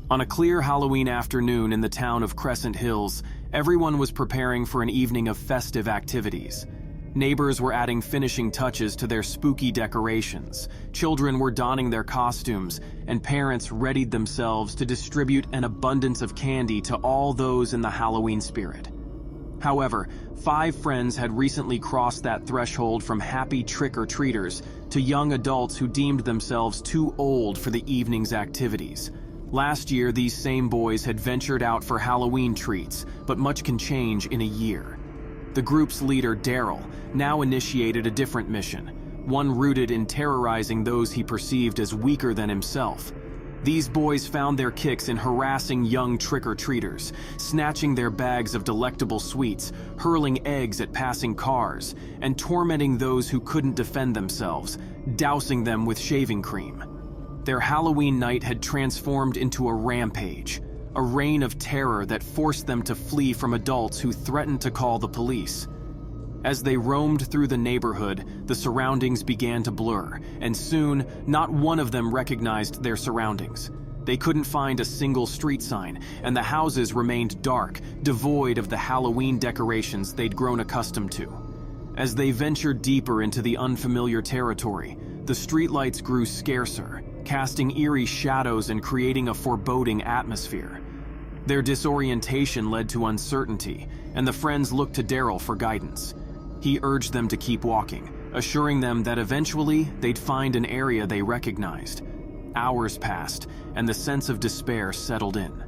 On a clear Halloween afternoon in the town of Crescent Hills, everyone was preparing for an evening of festive activities. Neighbors were adding finishing touches to their spooky decorations, children were donning their costumes, and parents readied themselves to distribute an abundance of candy to all those in the Halloween spirit. However, 5 friends had recently crossed that threshold from happy trick-or-treaters to young adults who deemed themselves too old for the evening's activities. Last year, these same boys had ventured out for Halloween treats, but much can change in a year. The group's leader, Daryl, now initiated a different mission, one rooted in terrorizing those he perceived as weaker than himself. These boys found their kicks in harassing young trick-or-treaters, snatching their bags of delectable sweets, hurling eggs at passing cars, and tormenting those who couldn't defend themselves, dousing them with shaving cream. Their Halloween night had transformed into a rampage, a reign of terror that forced them to flee from adults who threatened to call the police. As they roamed through the neighborhood, the surroundings began to blur, and soon, not one of them recognized their surroundings. They couldn't find a single street sign, and the houses remained dark, devoid of the Halloween decorations they'd grown accustomed to. As they ventured deeper into the unfamiliar territory, the streetlights grew scarcer, casting eerie shadows and creating a foreboding atmosphere. Their disorientation led to uncertainty, and the friends looked to Daryl for guidance. He urged them to keep walking, assuring them that eventually they'd find an area they recognized. Hours passed, and the sense of despair settled in.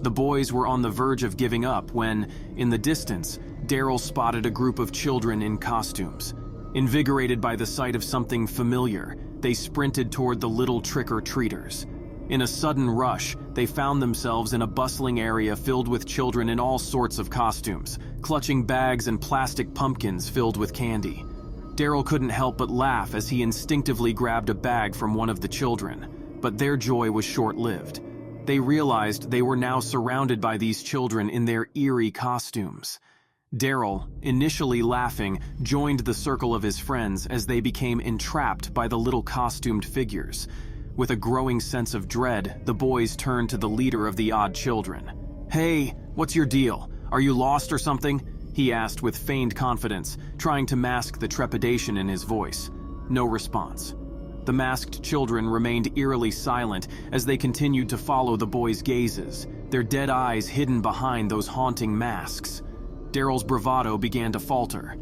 The boys were on the verge of giving up when, in the distance, Daryl spotted a group of children in costumes. Invigorated by the sight of something familiar, they sprinted toward the little trick-or-treaters. In a sudden rush, they found themselves in a bustling area filled with children in all sorts of costumes, clutching bags and plastic pumpkins filled with candy. Daryl couldn't help but laugh as he instinctively grabbed a bag from one of the children, but their joy was short-lived. They realized they were now surrounded by these children in their eerie costumes. Daryl, initially laughing, joined the circle of his friends as they became entrapped by the little costumed figures. With a growing sense of dread, the boys turned to the leader of the odd children. "Hey, what's your deal? Are you lost or something?" he asked with feigned confidence, trying to mask the trepidation in his voice. No response. The masked children remained eerily silent as they continued to follow the boys' gazes, their dead eyes hidden behind those haunting masks. Daryl's bravado began to falter.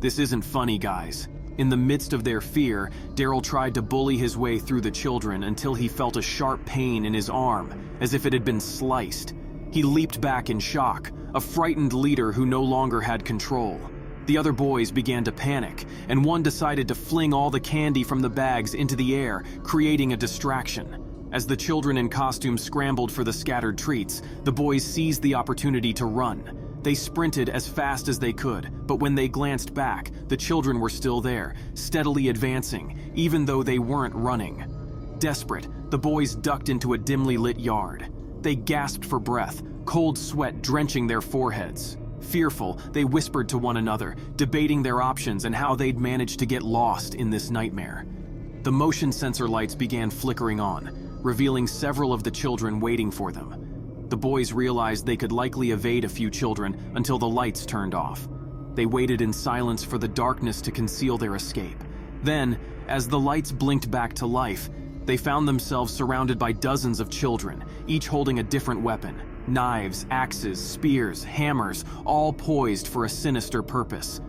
"This isn't funny, guys." In the midst of their fear, Daryl tried to bully his way through the children until he felt a sharp pain in his arm, as if it had been sliced. He leaped back in shock, a frightened leader who no longer had control. The other boys began to panic, and one decided to fling all the candy from the bags into the air, creating a distraction. As the children in costume scrambled for the scattered treats, the boys seized the opportunity to run. They sprinted as fast as they could, but when they glanced back, the children were still there, steadily advancing, even though they weren't running. Desperate, the boys ducked into a dimly lit yard. They gasped for breath, cold sweat drenching their foreheads. Fearful, they whispered to one another, debating their options and how they'd manage to get lost in this nightmare. The motion sensor lights began flickering on, revealing several of the children waiting for them. The boys realized they could likely evade a few children until the lights turned off. They waited in silence for the darkness to conceal their escape. Then, as the lights blinked back to life, they found themselves surrounded by dozens of children, each holding a different weapon. Knives, axes, spears, hammers, all poised for a sinister purpose.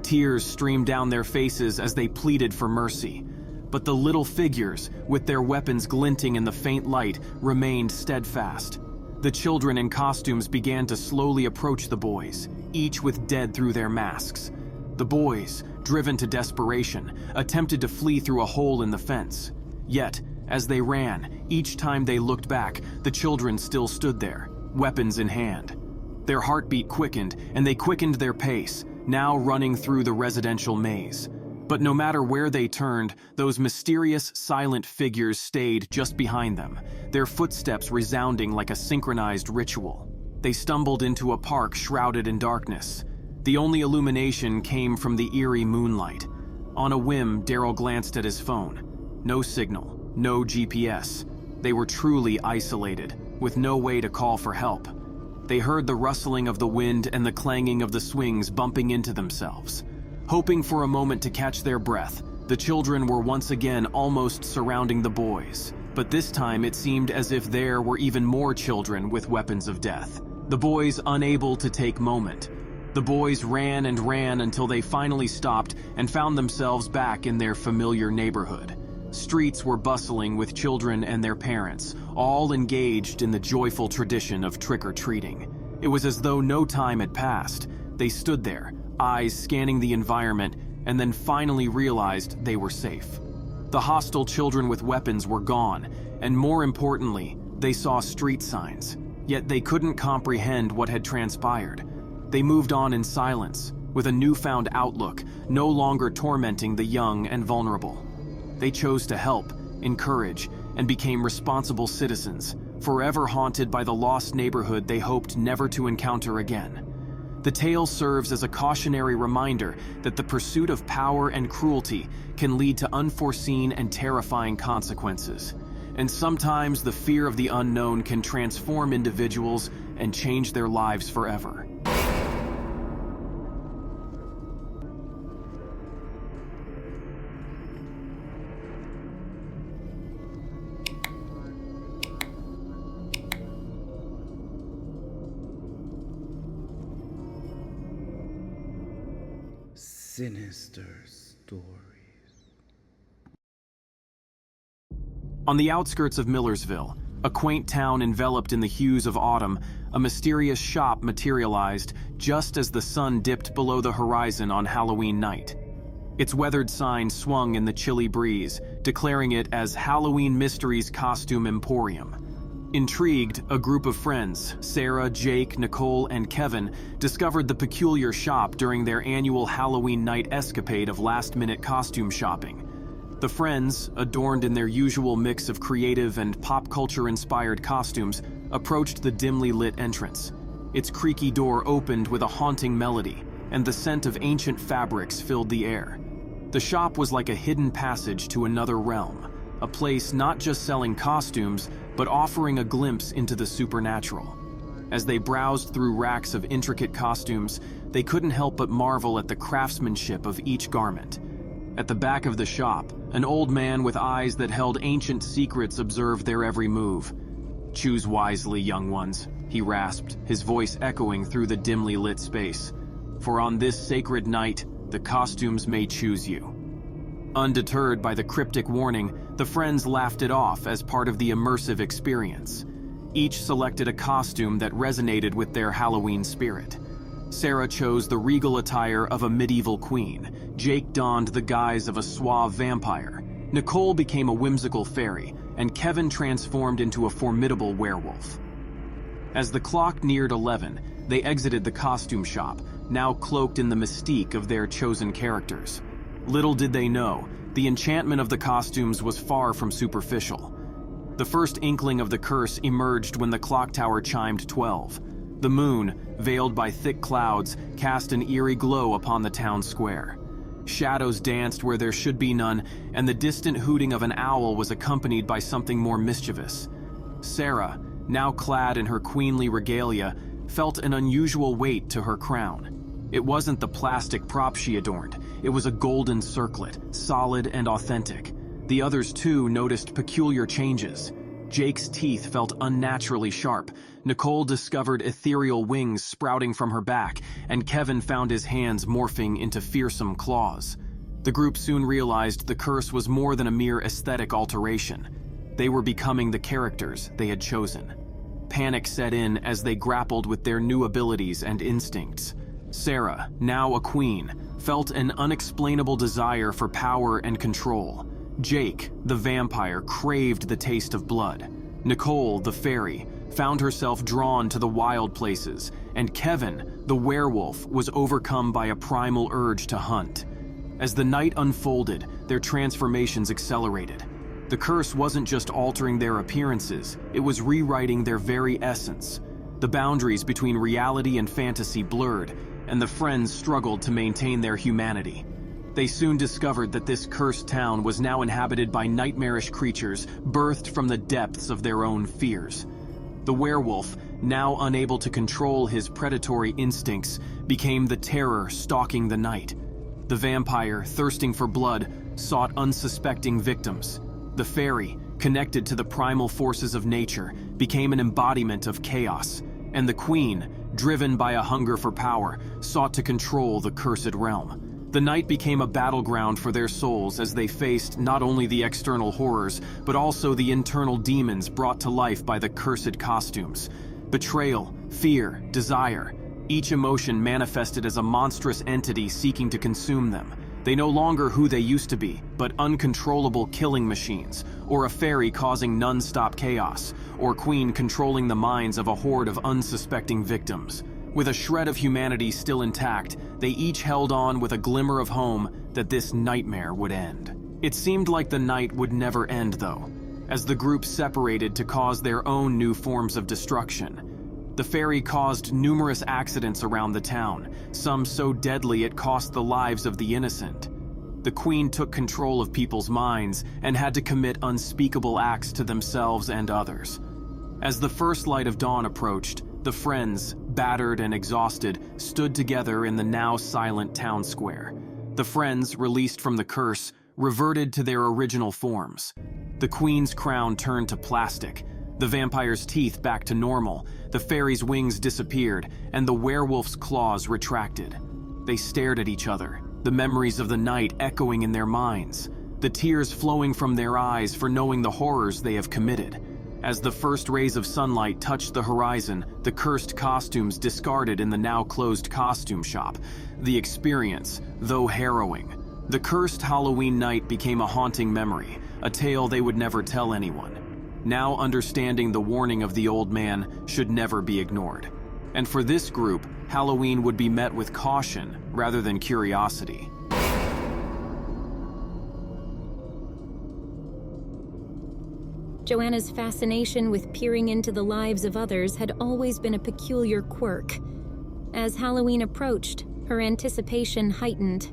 Tears streamed down their faces as they pleaded for mercy. But the little figures, with their weapons glinting in the faint light, remained steadfast. The children in costumes began to slowly approach the boys, each with dead through their masks. The boys, driven to desperation, attempted to flee through a hole in the fence. Yet, as they ran, each time they looked back, the children still stood there, weapons in hand. Their heartbeat quickened, and they quickened their pace, now running through the residential maze. But no matter where they turned, those mysterious, silent figures stayed just behind them, their footsteps resounding like a synchronized ritual. They stumbled into a park shrouded in darkness. The only illumination came from the eerie moonlight. On a whim, Daryl glanced at his phone. No signal, no GPS. They were truly isolated, with no way to call for help. They heard the rustling of the wind and the clanging of the swings bumping into themselves. Hoping for a moment to catch their breath, the children were once again almost surrounding the boys, but this time it seemed as if there were even more children with weapons of death. The boys unable to take moment. The boys ran and ran until they finally stopped and found themselves back in their familiar neighborhood. Streets were bustling with children and their parents, all engaged in the joyful tradition of trick-or-treating. It was as though no time had passed. They stood there, eyes scanning the environment, and then finally realized they were safe. The hostile children with weapons were gone, and more importantly, they saw street signs. Yet they couldn't comprehend what had transpired. They moved on in silence, with a newfound outlook, no longer tormenting the young and vulnerable. They chose to help, encourage, and became responsible citizens, forever haunted by the lost neighborhood they hoped never to encounter again. The tale serves as a cautionary reminder that the pursuit of power and cruelty can lead to unforeseen and terrifying consequences. And sometimes the fear of the unknown can transform individuals and change their lives forever. Sinister stories. On the outskirts of Millersville, a quaint town enveloped in the hues of autumn, a mysterious shop materialized just as the sun dipped below the horizon on Halloween night. Its weathered sign swung in the chilly breeze, declaring it as Halloween Mysteries Costume Emporium. Intrigued, a group of friends, Sarah, Jake, Nicole, and Kevin, discovered the peculiar shop during their annual Halloween night escapade of last-minute costume shopping. The friends, adorned in their usual mix of creative and pop culture-inspired costumes, approached the dimly lit entrance. Its creaky door opened with a haunting melody, and the scent of ancient fabrics filled the air. The shop was like a hidden passage to another realm, a place not just selling costumes, but offering a glimpse into the supernatural. As they browsed through racks of intricate costumes, they couldn't help but marvel at the craftsmanship of each garment. At the back of the shop, an old man with eyes that held ancient secrets observed their every move. "Choose wisely, young ones," he rasped, his voice echoing through the dimly lit space. "For on this sacred night, the costumes may choose you." Undeterred by the cryptic warning, the friends laughed it off as part of the immersive experience. Each selected a costume that resonated with their Halloween spirit. Sarah chose the regal attire of a medieval queen. Jake donned the guise of a suave vampire. Nicole became a whimsical fairy, and Kevin transformed into a formidable werewolf. As the clock neared 11, they exited the costume shop, now cloaked in the mystique of their chosen characters. Little did they know, the enchantment of the costumes was far from superficial. The first inkling of the curse emerged when the clock tower chimed 12. The moon, veiled by thick clouds, cast an eerie glow upon the town square. Shadows danced where there should be none, and the distant hooting of an owl was accompanied by something more mischievous. Sarah, now clad in her queenly regalia, felt an unusual weight to her crown. It wasn't the plastic prop she adorned, it was a golden circlet, solid and authentic. The others too noticed peculiar changes. Jake's teeth felt unnaturally sharp, Nicole discovered ethereal wings sprouting from her back, and Kevin found his hands morphing into fearsome claws. The group soon realized the curse was more than a mere aesthetic alteration. They were becoming the characters they had chosen. Panic set in as they grappled with their new abilities and instincts. Sarah, now a queen, felt an unexplainable desire for power and control. Jake, the vampire, craved the taste of blood. Nicole, the fairy, found herself drawn to the wild places, and Kevin, the werewolf, was overcome by a primal urge to hunt. As the night unfolded, their transformations accelerated. The curse wasn't just altering their appearances, it was rewriting their very essence. The boundaries between reality and fantasy blurred, and the friends struggled to maintain their humanity. They soon discovered that this cursed town was now inhabited by nightmarish creatures birthed from the depths of their own fears. The werewolf, now unable to control his predatory instincts, became the terror stalking the night. The vampire, thirsting for blood, sought unsuspecting victims. The fairy, connected to the primal forces of nature, became an embodiment of chaos. And the queen, driven by a hunger for power, sought to control the cursed realm. The night became a battleground for their souls as they faced not only the external horrors, but also the internal demons brought to life by the cursed costumes. Betrayal, fear, desire, each emotion manifested as a monstrous entity seeking to consume them. They no longer who they used to be, but uncontrollable killing machines, or a fairy causing non-stop chaos, or queen controlling the minds of a horde of unsuspecting victims. With a shred of humanity still intact, they each held on with a glimmer of hope that this nightmare would end. It seemed like the night would never end, though, as the group separated to cause their own new forms of destruction. The fairy caused numerous accidents around the town, some so deadly it cost the lives of the innocent. The queen took control of people's minds and had to commit unspeakable acts to themselves and others. As the first light of dawn approached, the friends, battered and exhausted, stood together in the now silent town square. The friends, released from the curse, reverted to their original forms. The queen's crown turned to plastic, the vampire's teeth back to normal, the fairy's wings disappeared, and the werewolf's claws retracted. They stared at each other, the memories of the night echoing in their minds, the tears flowing from their eyes for knowing the horrors they have committed. As the first rays of sunlight touched the horizon, the cursed costumes discarded in the now closed costume shop. The experience, though harrowing, the cursed Halloween night became a haunting memory, a tale they would never tell anyone. Now understanding the warning of the old man should never be ignored. And for this group, Halloween would be met with caution rather than curiosity. Joanna's fascination with peering into the lives of others had always been a peculiar quirk. As Halloween approached, her anticipation heightened.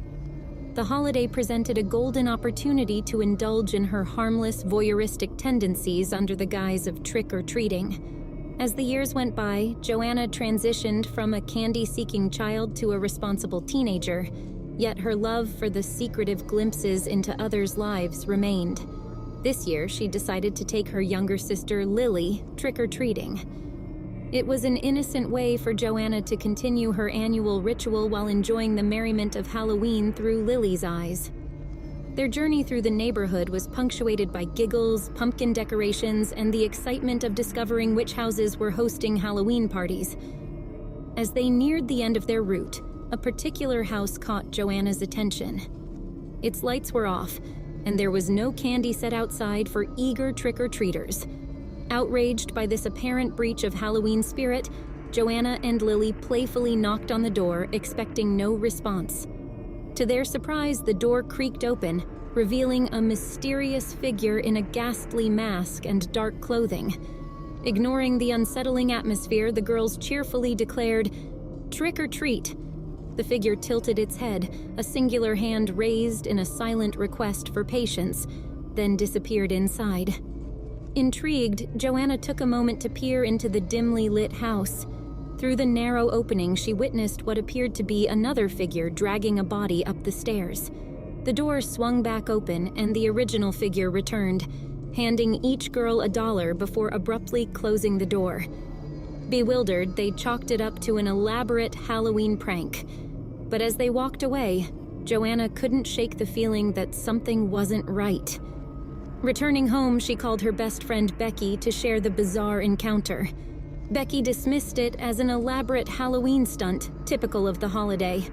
The holiday presented a golden opportunity to indulge in her harmless, voyeuristic tendencies under the guise of trick-or-treating. As the years went by, Joanna transitioned from a candy-seeking child to a responsible teenager, yet her love for the secretive glimpses into others' lives remained. This year, she decided to take her younger sister, Lily, trick-or-treating. It was an innocent way for Joanna to continue her annual ritual while enjoying the merriment of Halloween through Lily's eyes. Their journey through the neighborhood was punctuated by giggles, pumpkin decorations, and the excitement of discovering which houses were hosting Halloween parties. As they neared the end of their route, a particular house caught Joanna's attention. Its lights were off, and there was no candy set outside for eager trick-or-treaters. Outraged by this apparent breach of Halloween spirit, Joanna and Lily playfully knocked on the door, expecting no response. To their surprise, the door creaked open, revealing a mysterious figure in a ghastly mask and dark clothing. Ignoring the unsettling atmosphere, the girls cheerfully declared, "Trick or treat." The figure tilted its head, a singular hand raised in a silent request for patience, then disappeared inside. Intrigued, Joanna took a moment to peer into the dimly lit house. Through the narrow opening, she witnessed what appeared to be another figure dragging a body up the stairs. The door swung back open, and the original figure returned, handing each girl $1 before abruptly closing the door. Bewildered, they chalked it up to an elaborate Halloween prank. But as they walked away, Joanna couldn't shake the feeling that something wasn't right. Returning home, she called her best friend Becky to share the bizarre encounter. Becky dismissed it as an elaborate Halloween stunt, typical of the holiday.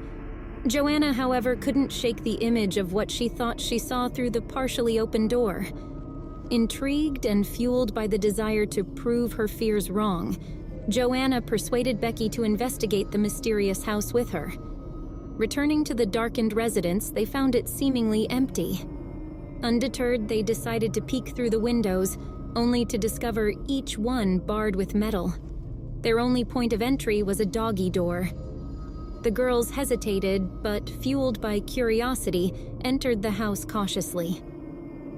Joanna, however, couldn't shake the image of what she thought she saw through the partially open door. Intrigued and fueled by the desire to prove her fears wrong, Joanna persuaded Becky to investigate the mysterious house with her. Returning to the darkened residence, they found it seemingly empty. Undeterred, they decided to peek through the windows, only to discover each one barred with metal. Their only point of entry was a doggy door. The girls hesitated, but fueled by curiosity, entered the house cautiously.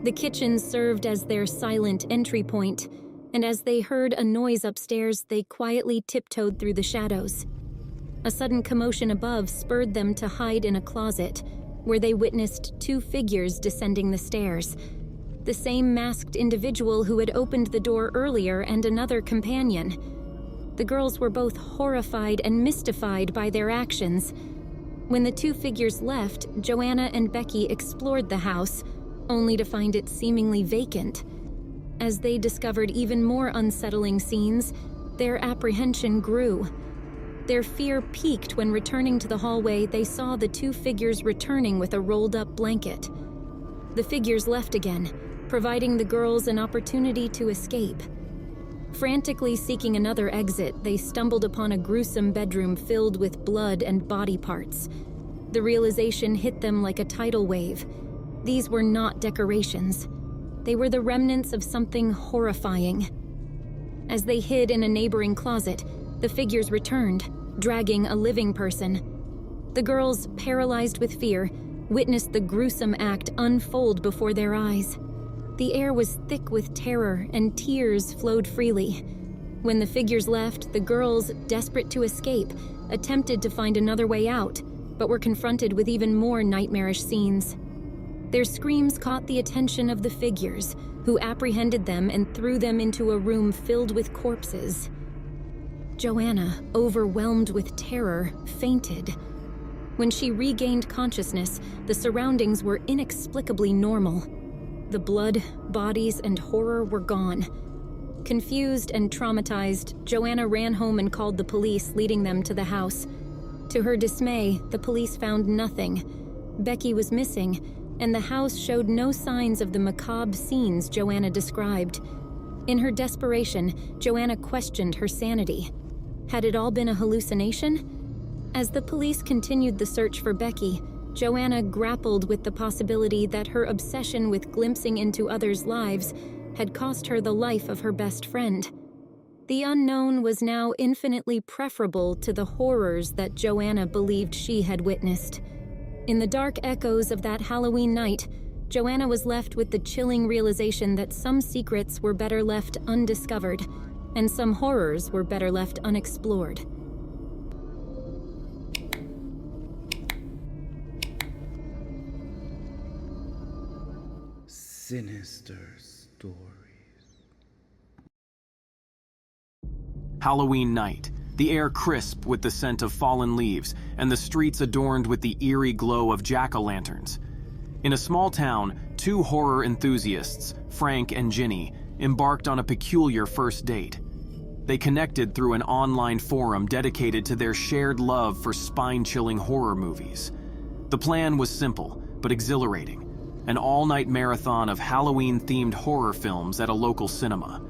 The kitchen served as their silent entry point. and as they heard a noise upstairs, they quietly tiptoed through the shadows. A sudden commotion above spurred them to hide in a closet, where they witnessed two figures descending the stairs. The same masked individual who had opened the door earlier and another companion. The girls were both horrified and mystified by their actions. When the two figures left, Joanna and Becky explored the house, only to find it seemingly vacant. As they discovered even more unsettling scenes, their apprehension grew. Their fear peaked when, returning to the hallway, they saw the two figures returning with a rolled-up blanket. The figures left again, providing the girls an opportunity to escape. Frantically seeking another exit, they stumbled upon a gruesome bedroom filled with blood and body parts. The realization hit them like a tidal wave. These were not decorations. They were the remnants of something horrifying. As they hid in a neighboring closet, the figures returned, dragging a living person. The girls, paralyzed with fear, witnessed the gruesome act unfold before their eyes. The air was thick with terror, and tears flowed freely. When the figures left, the girls, desperate to escape, attempted to find another way out, but were confronted with even more nightmarish scenes. Their screams caught the attention of the figures, who apprehended them and threw them into a room filled with corpses. Joanna, overwhelmed with terror, fainted. When she regained consciousness, the surroundings were inexplicably normal. The blood, bodies, and horror were gone. Confused and traumatized, Joanna ran home and called the police, leading them to the house. To her dismay, the police found nothing. Becky was missing, and the house showed no signs of the macabre scenes Joanna described. In her desperation, Joanna questioned her sanity. Had it all been a hallucination? As the police continued the search for Becky, Joanna grappled with the possibility that her obsession with glimpsing into others' lives had cost her the life of her best friend. The unknown was now infinitely preferable to the horrors that Joanna believed she had witnessed. In the dark echoes of that Halloween night, Joanna was left with the chilling realization that some secrets were better left undiscovered, and some horrors were better left unexplored. Sinister Stories. Halloween night. The air crisp with the scent of fallen leaves, and the streets adorned with the eerie glow of jack-o'-lanterns. In a small town, two horror enthusiasts, Frank and Ginny, embarked on a peculiar first date. They connected through an online forum dedicated to their shared love for spine-chilling horror movies. The plan was simple, but exhilarating: an all-night marathon of Halloween-themed horror films at a local cinema.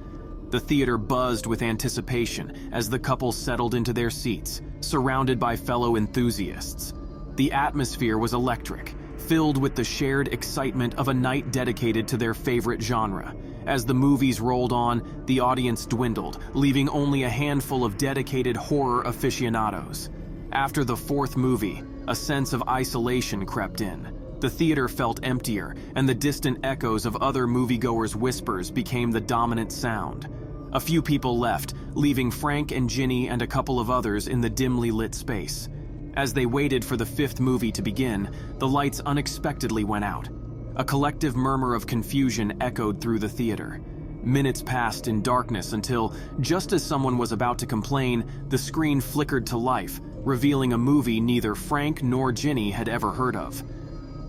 The theater buzzed with anticipation as the couple settled into their seats, surrounded by fellow enthusiasts. The atmosphere was electric, filled with the shared excitement of a night dedicated to their favorite genre. As the movies rolled on, the audience dwindled, leaving only a handful of dedicated horror aficionados. After the fourth movie, a sense of isolation crept in. The theater felt emptier, and the distant echoes of other moviegoers' whispers became the dominant sound. A few people left, leaving Frank and Ginny and a couple of others in the dimly lit space. As they waited for the fifth movie to begin, the lights unexpectedly went out. A collective murmur of confusion echoed through the theater. Minutes passed in darkness until, just as someone was about to complain, the screen flickered to life, revealing a movie neither Frank nor Ginny had ever heard of.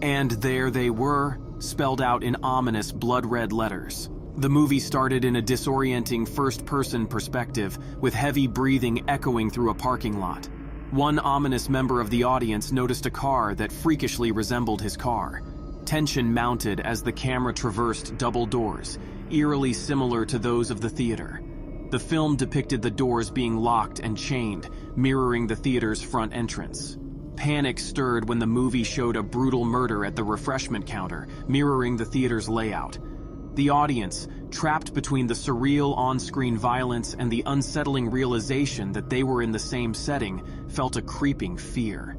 And there they were, spelled out in ominous blood-red letters. The movie started in a disorienting first-person perspective, with heavy breathing echoing through a parking lot. One ominous member of the audience noticed a car that freakishly resembled his car. Tension mounted as the camera traversed double doors, eerily similar to those of the theater. The film depicted the doors being locked and chained, mirroring the theater's front entrance. Panic stirred when the movie showed a brutal murder at the refreshment counter, mirroring the theater's layout. The audience, trapped between the surreal on-screen violence and the unsettling realization that they were in the same setting, felt a creeping fear.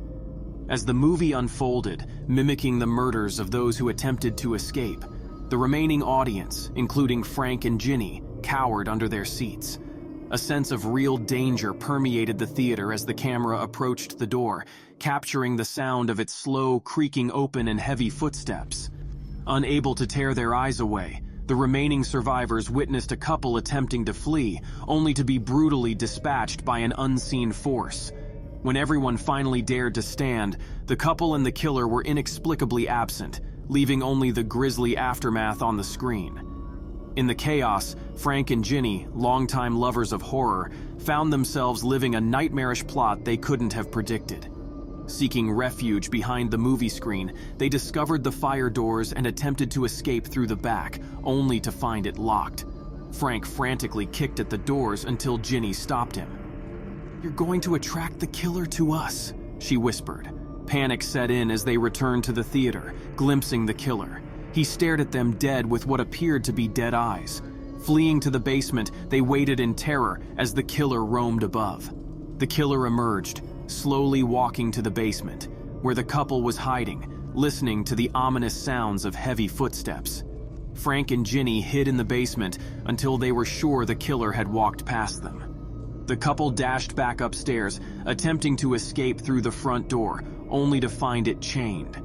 As the movie unfolded, mimicking the murders of those who attempted to escape, the remaining audience, including Frank and Ginny, cowered under their seats. A sense of real danger permeated the theater as the camera approached the door, capturing the sound of its slow, creaking open and heavy footsteps. Unable to tear their eyes away, the remaining survivors witnessed a couple attempting to flee, only to be brutally dispatched by an unseen force. When everyone finally dared to stand, the couple and the killer were inexplicably absent, leaving only the grisly aftermath on the screen. In the chaos, Frank and Ginny, longtime lovers of horror, found themselves living a nightmarish plot they couldn't have predicted. Seeking refuge behind the movie screen, they discovered the fire doors and attempted to escape through the back, only to find it locked. Frank frantically kicked at the doors until Ginny stopped him. "You're going to attract the killer to us," she whispered. Panic set in as they returned to the theater, glimpsing the killer. He stared at them dead with what appeared to be dead eyes. Fleeing to the basement, they waited in terror as the killer roamed above. The killer emerged, slowly walking to the basement, where the couple was hiding, listening to the ominous sounds of heavy footsteps. Frank and Ginny hid in the basement until they were sure the killer had walked past them. The couple dashed back upstairs, attempting to escape through the front door, only to find it chained.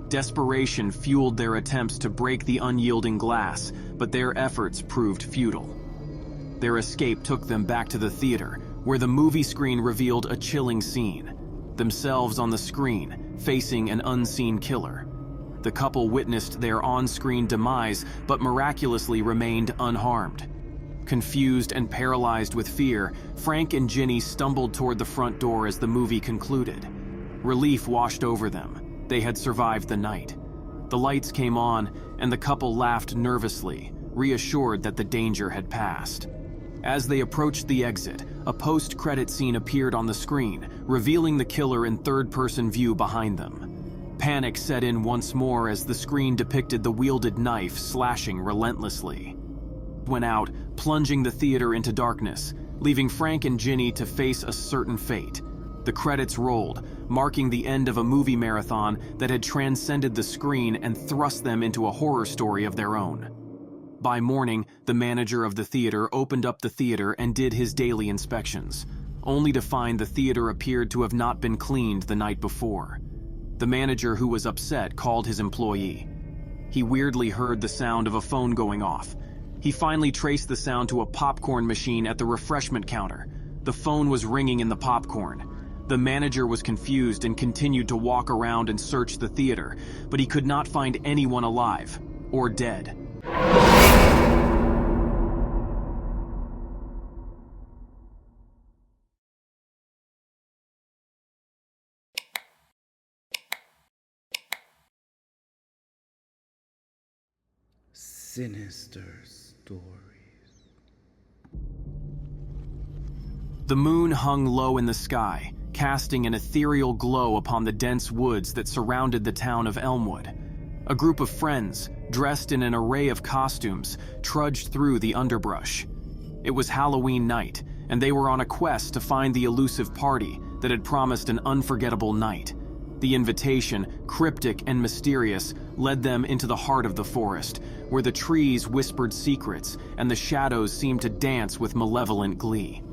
Desperation fueled their attempts to break the unyielding glass, but their efforts proved futile. Their escape took them back to the theater, where the movie screen revealed a chilling scene. Themselves on the screen, facing an unseen killer. The couple witnessed their on-screen demise, but miraculously remained unharmed. Confused and paralyzed with fear, Frank and Ginny stumbled toward the front door as the movie concluded. Relief washed over them. They had survived the night. The lights came on, and the couple laughed nervously, reassured that the danger had passed. As they approached the exit, a post-credit scene appeared on the screen, revealing the killer in third-person view behind them. Panic set in once more as the screen depicted the wielded knife slashing relentlessly. Went out, plunging the theater into darkness, leaving Frank and Ginny to face a certain fate. The credits rolled, marking the end of a movie marathon that had transcended the screen and thrust them into a horror story of their own. By morning, the manager of the theater opened up the theater and did his daily inspections, only to find the theater appeared to have not been cleaned the night before. The manager, who was upset, called his employee. He weirdly heard the sound of a phone going off. He finally traced the sound to a popcorn machine at the refreshment counter. The phone was ringing in the popcorn. The manager was confused and continued to walk around and search the theater, but he could not find anyone alive or dead. Sinister stories. The moon hung low in the sky, casting an ethereal glow upon the dense woods that surrounded the town of Elmwood. A group of friends, dressed in an array of costumes, trudged through the underbrush. It was Halloween night, and they were on a quest to find the elusive party that had promised an unforgettable night. The invitation, cryptic and mysterious, led them into the heart of the forest, where the trees whispered secrets and the shadows seemed to dance with malevolent glee.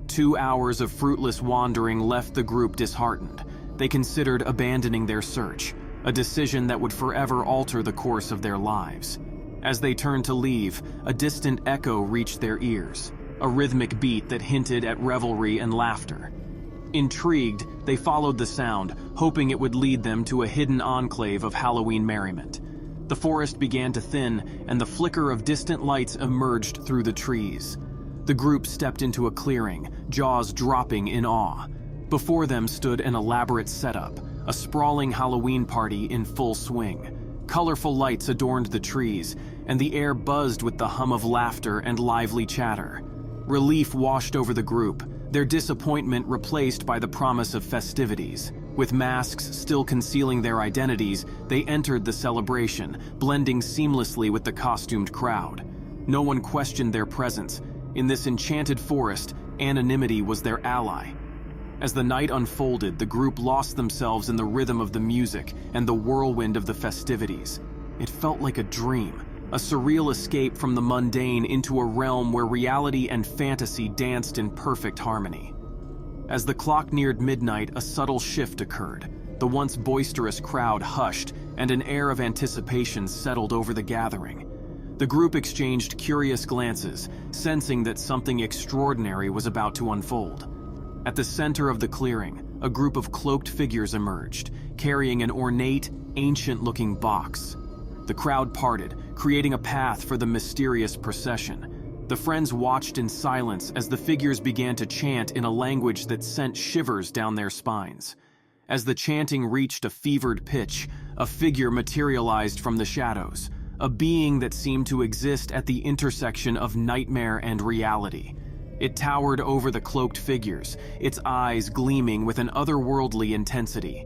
2 hours of fruitless wandering left the group disheartened. They considered abandoning their search, a decision that would forever alter the course of their lives. As they turned to leave, a distant echo reached their ears, a rhythmic beat that hinted at revelry and laughter. Intrigued, they followed the sound, hoping it would lead them to a hidden enclave of Halloween merriment. The forest began to thin, and the flicker of distant lights emerged through the trees. The group stepped into a clearing, jaws dropping in awe. Before them stood an elaborate setup, a sprawling Halloween party in full swing. Colorful lights adorned the trees, and the air buzzed with the hum of laughter and lively chatter. Relief washed over the group, their disappointment replaced by the promise of festivities. With masks still concealing their identities, they entered the celebration, blending seamlessly with the costumed crowd. No one questioned their presence. In this enchanted forest, anonymity was their ally. As the night unfolded, the group lost themselves in the rhythm of the music and the whirlwind of the festivities. It felt like a dream, a surreal escape from the mundane into a realm where reality and fantasy danced in perfect harmony. As the clock neared midnight, a subtle shift occurred. The once boisterous crowd hushed, and an air of anticipation settled over the gathering. The group exchanged curious glances, sensing that something extraordinary was about to unfold. At the center of the clearing, a group of cloaked figures emerged, carrying an ornate, ancient-looking box. The crowd parted, creating a path for the mysterious procession. The friends watched in silence as the figures began to chant in a language that sent shivers down their spines. As the chanting reached a fevered pitch, a figure materialized from the shadows, a being that seemed to exist at the intersection of nightmare and reality. It towered over the cloaked figures, its eyes gleaming with an otherworldly intensity.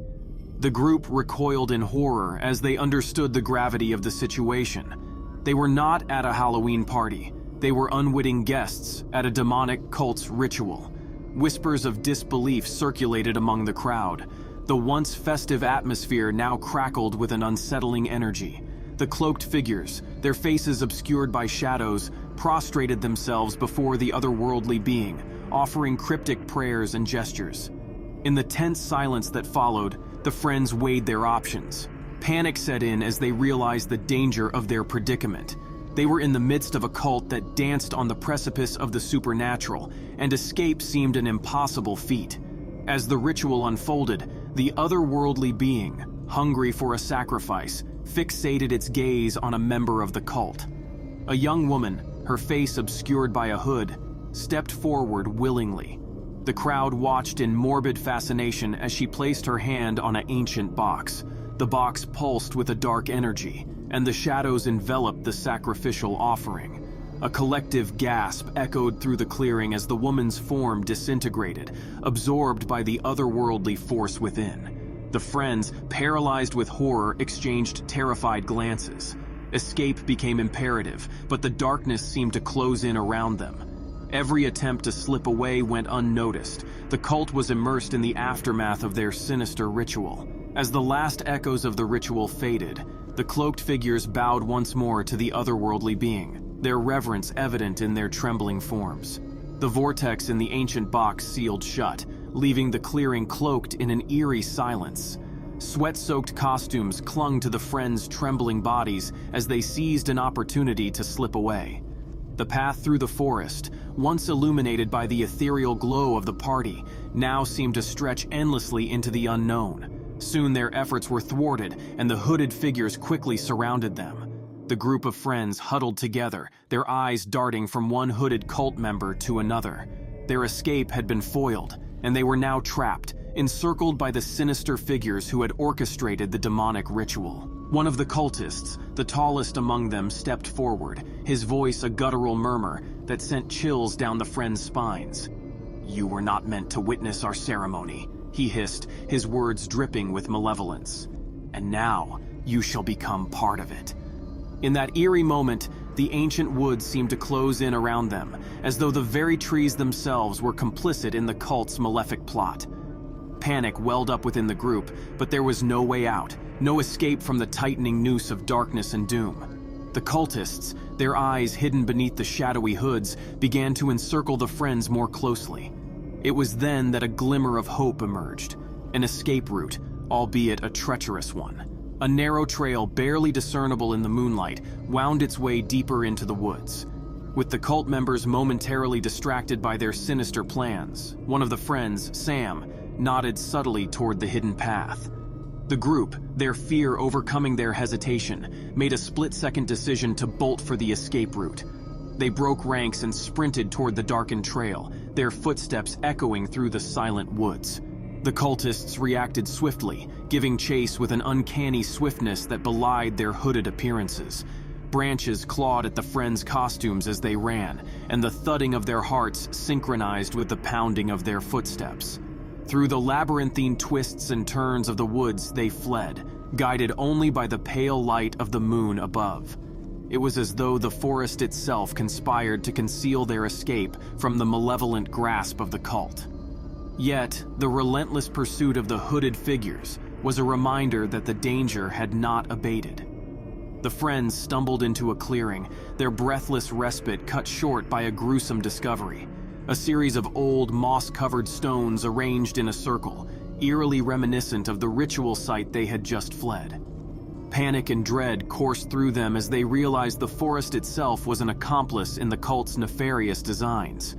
The group recoiled in horror as they understood the gravity of the situation. They were not at a Halloween party. They were unwitting guests at a demonic cult's ritual. Whispers of disbelief circulated among the crowd. The once festive atmosphere now crackled with an unsettling energy. The cloaked figures, their faces obscured by shadows, prostrated themselves before the otherworldly being, offering cryptic prayers and gestures. In the tense silence that followed, the friends weighed their options. Panic set in as they realized the danger of their predicament. They were in the midst of a cult that danced on the precipice of the supernatural, and escape seemed an impossible feat. As the ritual unfolded, the otherworldly being, hungry for a sacrifice, fixated its gaze on a member of the cult. A young woman, her face obscured by a hood, stepped forward willingly. The crowd watched in morbid fascination as she placed her hand on an ancient box. The box pulsed with a dark energy, and the shadows enveloped the sacrificial offering. A collective gasp echoed through the clearing as the woman's form disintegrated, absorbed by the otherworldly force within. The friends, paralyzed with horror, exchanged terrified glances. Escape became imperative, but the darkness seemed to close in around them. Every attempt to slip away went unnoticed. The cult was immersed in the aftermath of their sinister ritual. As the last echoes of the ritual faded, the cloaked figures bowed once more to the otherworldly being, their reverence evident in their trembling forms. The vortex in the ancient box sealed shut, leaving the clearing cloaked in an eerie silence. Sweat-soaked costumes clung to the friends' trembling bodies as they seized an opportunity to slip away. The path through the forest, once illuminated by the ethereal glow of the party, now seemed to stretch endlessly into the unknown. Soon their efforts were thwarted, and the hooded figures quickly surrounded them. The group of friends huddled together, their eyes darting from one hooded cult member to another. Their escape had been foiled, and they were now trapped, encircled by the sinister figures who had orchestrated the demonic ritual. One of the cultists, the tallest among them, stepped forward, his voice a guttural murmur that sent chills down the friends' spines. "You were not meant to witness our ceremony," he hissed, his words dripping with malevolence. "And now, you shall become part of it." In that eerie moment, the ancient woods seemed to close in around them, as though the very trees themselves were complicit in the cult's malefic plot. Panic welled up within the group, but there was no way out, no escape from the tightening noose of darkness and doom. The cultists, their eyes hidden beneath the shadowy hoods, began to encircle the friends more closely. It was then that a glimmer of hope emerged, an escape route, albeit a treacherous one. A narrow trail, barely discernible in the moonlight, wound its way deeper into the woods. With the cult members momentarily distracted by their sinister plans, one of the friends, Sam, nodded subtly toward the hidden path. The group, their fear overcoming their hesitation, made a split-second decision to bolt for the escape route. They broke ranks and sprinted toward the darkened trail, their footsteps echoing through the silent woods. The cultists reacted swiftly, giving chase with an uncanny swiftness that belied their hooded appearances. Branches clawed at the friends' costumes as they ran, and the thudding of their hearts synchronized with the pounding of their footsteps. Through the labyrinthine twists and turns of the woods they fled, guided only by the pale light of the moon above. It was as though the forest itself conspired to conceal their escape from the malevolent grasp of the cult. Yet, the relentless pursuit of the hooded figures was a reminder that the danger had not abated. The friends stumbled into a clearing, their breathless respite cut short by a gruesome discovery. A series of old, moss-covered stones arranged in a circle, eerily reminiscent of the ritual site they had just fled. Panic and dread coursed through them as they realized the forest itself was an accomplice in the cult's nefarious designs.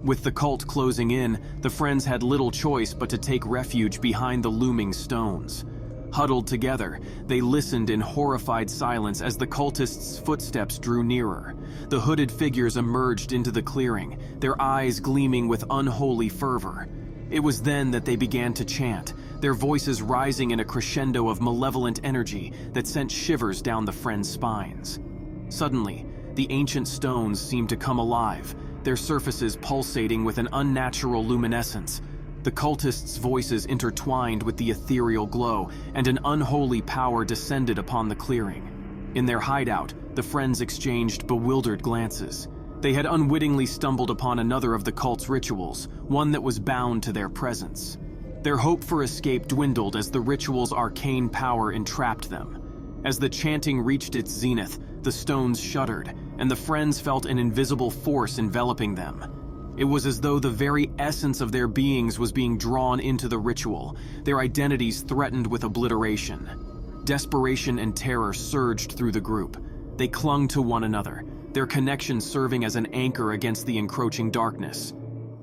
With the cult closing in, the friends had little choice but to take refuge behind the looming stones. Huddled together, they listened in horrified silence as the cultists' footsteps drew nearer. The hooded figures emerged into the clearing, their eyes gleaming with unholy fervor. It was then that they began to chant, their voices rising in a crescendo of malevolent energy that sent shivers down the friends' spines. Suddenly, the ancient stones seemed to come alive, their surfaces pulsating with an unnatural luminescence. The cultists' voices intertwined with the ethereal glow, and an unholy power descended upon the clearing. In their hideout, the friends exchanged bewildered glances. They had unwittingly stumbled upon another of the cult's rituals, one that was bound to their presence. Their hope for escape dwindled as the ritual's arcane power entrapped them. As the chanting reached its zenith, the stones shuddered, and the friends felt an invisible force enveloping them. It was as though the very essence of their beings was being drawn into the ritual, their identities threatened with obliteration. Desperation and terror surged through the group. They clung to one another, their connection serving as an anchor against the encroaching darkness.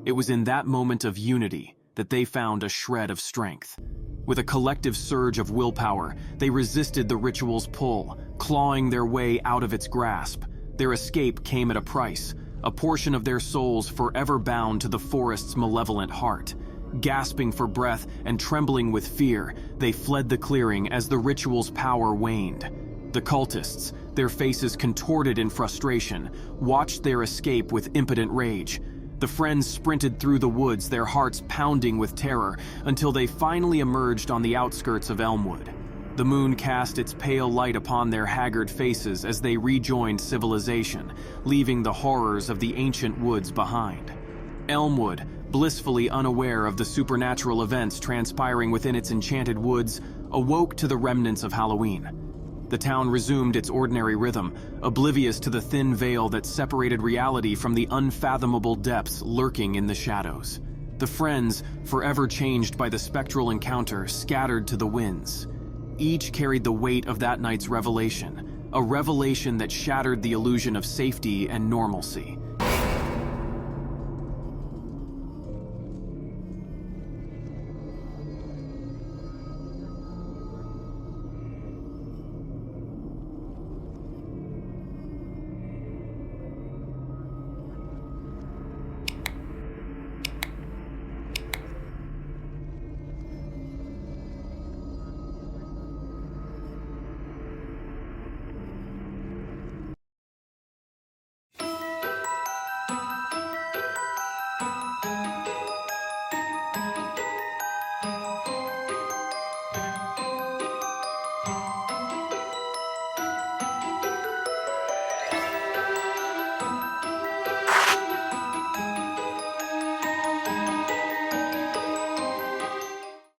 It was in that moment of unity that they found a shred of strength. With a collective surge of willpower, they resisted the ritual's pull, clawing their way out of its grasp. Their escape came at a price, a portion of their souls forever bound to the forest's malevolent heart. Gasping for breath and trembling with fear, they fled the clearing as the ritual's power waned. The cultists, their faces contorted in frustration, watched their escape with impotent rage. The friends sprinted through the woods, their hearts pounding with terror, until they finally emerged on the outskirts of Elmwood. The moon cast its pale light upon their haggard faces as they rejoined civilization, leaving the horrors of the ancient woods behind. Elmwood, blissfully unaware of the supernatural events transpiring within its enchanted woods, awoke to the remnants of Halloween. The town resumed its ordinary rhythm, oblivious to the thin veil that separated reality from the unfathomable depths lurking in the shadows. The friends, forever changed by the spectral encounter, scattered to the winds. Each carried the weight of that night's revelation, a revelation that shattered the illusion of safety and normalcy.